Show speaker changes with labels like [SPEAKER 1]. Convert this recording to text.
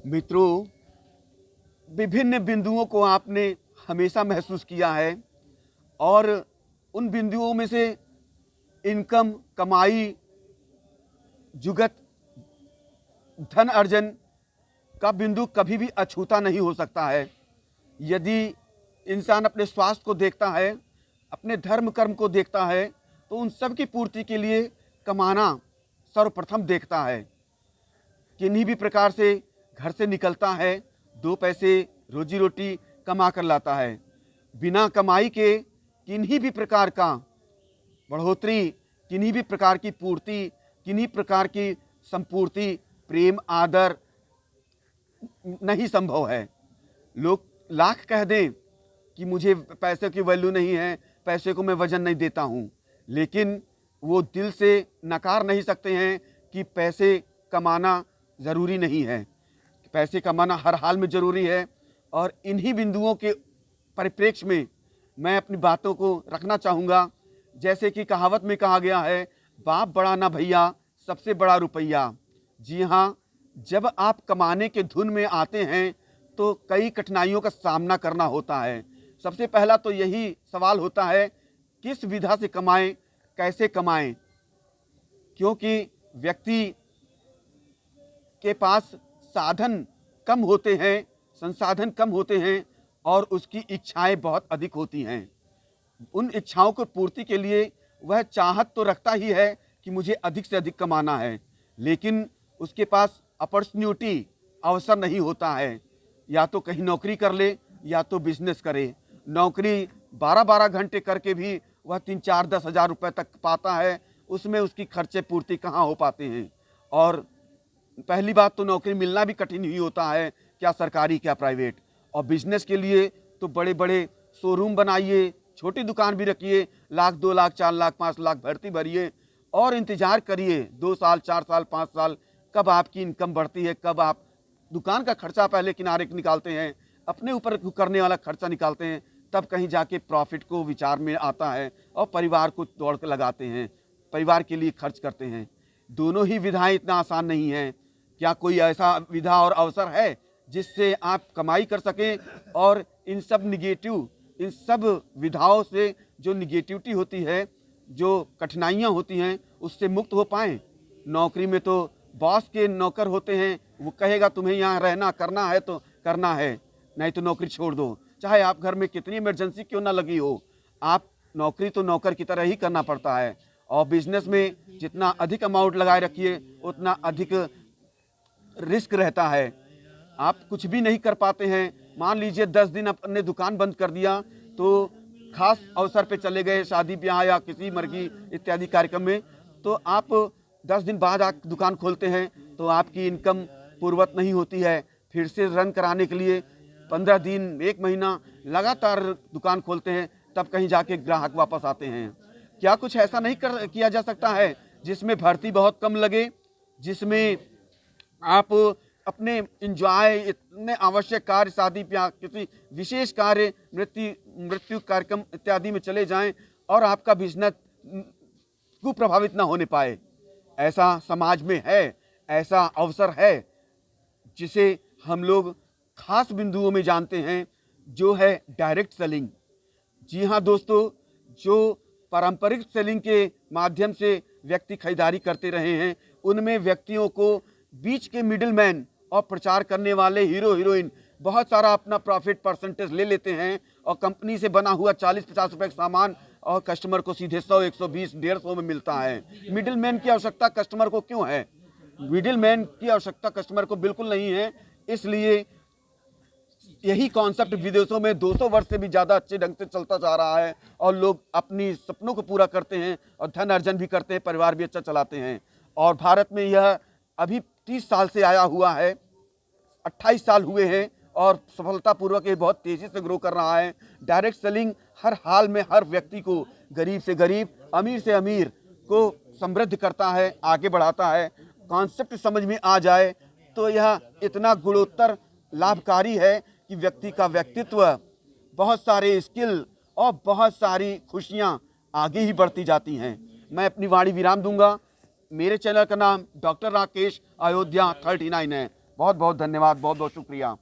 [SPEAKER 1] मित्रों, विभिन्न बिंदुओं को आपने हमेशा महसूस किया है और उन बिंदुओं में से इनकम, कमाई, जुगत, धन अर्जन का बिंदु कभी भी अछूता नहीं हो सकता है। यदि इंसान अपने स्वास्थ्य को देखता है, अपने धर्म कर्म को देखता है, तो उन सब की पूर्ति के लिए कमाना सर्वप्रथम देखता है। किन्हीं भी प्रकार से घर से निकलता है, दो पैसे रोजी रोटी कमा कर लाता है। बिना कमाई के किन्हीं भी प्रकार का बढ़ोतरी, किन्हीं भी प्रकार की पूर्ति, किन्हीं प्रकार की संपूर्ति, प्रेम, आदर नहीं संभव है। लोग लाख कह दें कि मुझे पैसे की वैल्यू नहीं है, पैसे को मैं वजन नहीं देता हूँ, लेकिन वो दिल से नकार नहीं सकते हैं कि पैसे कमाना ज़रूरी नहीं है। पैसे कमाना हर हाल में ज़रूरी है। और इन्हीं बिंदुओं के परिप्रेक्ष्य में मैं अपनी बातों को रखना चाहूँगा। जैसे कि कहावत में कहा गया है, बाप बड़ा ना भैया, सबसे बड़ा रुपया। जी हाँ, जब आप कमाने के धुन में आते हैं तो कई कठिनाइयों का सामना करना होता है। सबसे पहला तो यही सवाल होता है, किस विधा से कमाएं, कैसे कमाएं, क्योंकि व्यक्ति के पास साधन कम होते हैं, संसाधन कम होते हैं और उसकी इच्छाएं बहुत अधिक होती हैं। उन इच्छाओं को पूर्ति के लिए वह चाहत तो रखता ही है कि मुझे अधिक से अधिक कमाना है, लेकिन उसके पास अपॉर्चुनिटी, अवसर नहीं होता है। या तो कहीं नौकरी कर ले या तो बिजनेस करे। नौकरी 12-12 घंटे करके भी वह 3-4-10 हज़ार रुपये तक पाता है, उसमें उसकी खर्चे पूर्ति कहाँ हो पाते हैं। और पहली बात तो नौकरी मिलना भी कठिन ही होता है, क्या सरकारी क्या प्राइवेट। और बिजनेस के लिए तो बड़े बड़े शोरूम बनाइए, छोटी दुकान भी रखिए, लाख, 2 लाख, 4 लाख, 5 लाख भर्ती भरिए और इंतज़ार करिए 2 साल, 4 साल, 5 साल, कब आपकी इनकम बढ़ती है, कब आप दुकान का खर्चा पहले किनारे निकालते हैं, अपने ऊपर करने वाला खर्चा निकालते हैं, तब कहीं जाके प्रॉफिट को विचार में आता है और परिवार को दौड़ के लगाते हैं, परिवार के लिए खर्च करते हैं। दोनों ही विधाएं इतना आसान नहीं हैं। क्या कोई ऐसा विधा और अवसर है जिससे आप कमाई कर सकें और इन सब विधाओं से जो निगेटिविटी होती है, जो कठिनाइयाँ होती हैं, उससे मुक्त हो पाएँ? नौकरी में तो बॉस के नौकर होते हैं, वो कहेगा तुम्हें यहाँ रहना करना है तो करना है, नहीं तो नौकरी छोड़ दो। चाहे आप घर में कितनी इमरजेंसी क्यों ना लगी हो, आप नौकरी तो नौकर की तरह ही करना पड़ता है। और बिजनेस में जितना अधिक अमाउंट लगाए रखिए उतना अधिक रिस्क रहता है। आप कुछ भी नहीं कर पाते हैं। मान लीजिए 10 दिन अपने दुकान बंद कर दिया, तो खास अवसर पे चले गए, शादी ब्याह या किसी मर्गी इत्यादि कार्यक्रम में, तो आप 10 दिन बाद आप दुकान खोलते हैं तो आपकी इनकम पूर्वत नहीं होती है। फिर से रन कराने के लिए 15 दिन, 1 महीना लगातार दुकान खोलते हैं, तब कहीं जाके ग्राहक वापस आते हैं। क्या कुछ ऐसा नहीं किया जा सकता है जिसमें भर्ती बहुत कम लगे, जिसमें आप अपने इंजॉय, इतने आवश्यक कार्य, शादी ब्याह, किसी विशेष कार्य, मृत्यु कार्यक्रम इत्यादि में चले जाएं और आपका बिजनेस को प्रभावित ना होने पाए? ऐसा समाज में है, ऐसा अवसर है जिसे हम लोग खास बिंदुओं में जानते हैं, जो है डायरेक्ट सेलिंग। जी हाँ दोस्तों, जो पारंपरिक सेलिंग के माध्यम से व्यक्ति खरीदारी करते रहे हैं, उनमें व्यक्तियों को बीच के मिडिलमैन और प्रचार करने वाले हीरो हीरोइन बहुत सारा अपना प्रॉफिट परसेंटेज ले लेते हैं और कंपनी से बना हुआ 40-50 रुपए का सामान और कस्टमर को सीधे 100, 120, 150 में मिलता है। मिडिलमैन की आवश्यकता कस्टमर को क्यों है? मिडिलमैन की आवश्यकता कस्टमर को बिल्कुल नहीं है। इसलिए यही कॉन्सेप्ट विदेशों में 200 वर्ष से भी ज़्यादा अच्छे ढंग से चलता जा रहा है और लोग अपनी सपनों को पूरा करते हैं और धन अर्जन भी करते हैं, परिवार भी अच्छा चलाते हैं। और भारत में यह अभी 30 साल से आया हुआ है, 28 साल हुए हैं और सफलतापूर्वक ये बहुत तेज़ी से ग्रो कर रहा है। डायरेक्ट सेलिंग हर हाल में हर व्यक्ति को, गरीब से गरीब, अमीर से अमीर को समृद्ध करता है, आगे बढ़ाता है। कॉन्सेप्ट समझ में आ जाए तो यह इतना गुणोत्तर लाभकारी है कि व्यक्ति का व्यक्तित्व, बहुत सारे स्किल और बहुत सारी खुशियाँ आगे ही बढ़ती जाती हैं। मैं अपनी वाणी विराम दूंगा। मेरे चैनल का नाम डॉक्टर राकेश अयोध्या 39 है। बहुत बहुत धन्यवाद, बहुत बहुत शुक्रिया।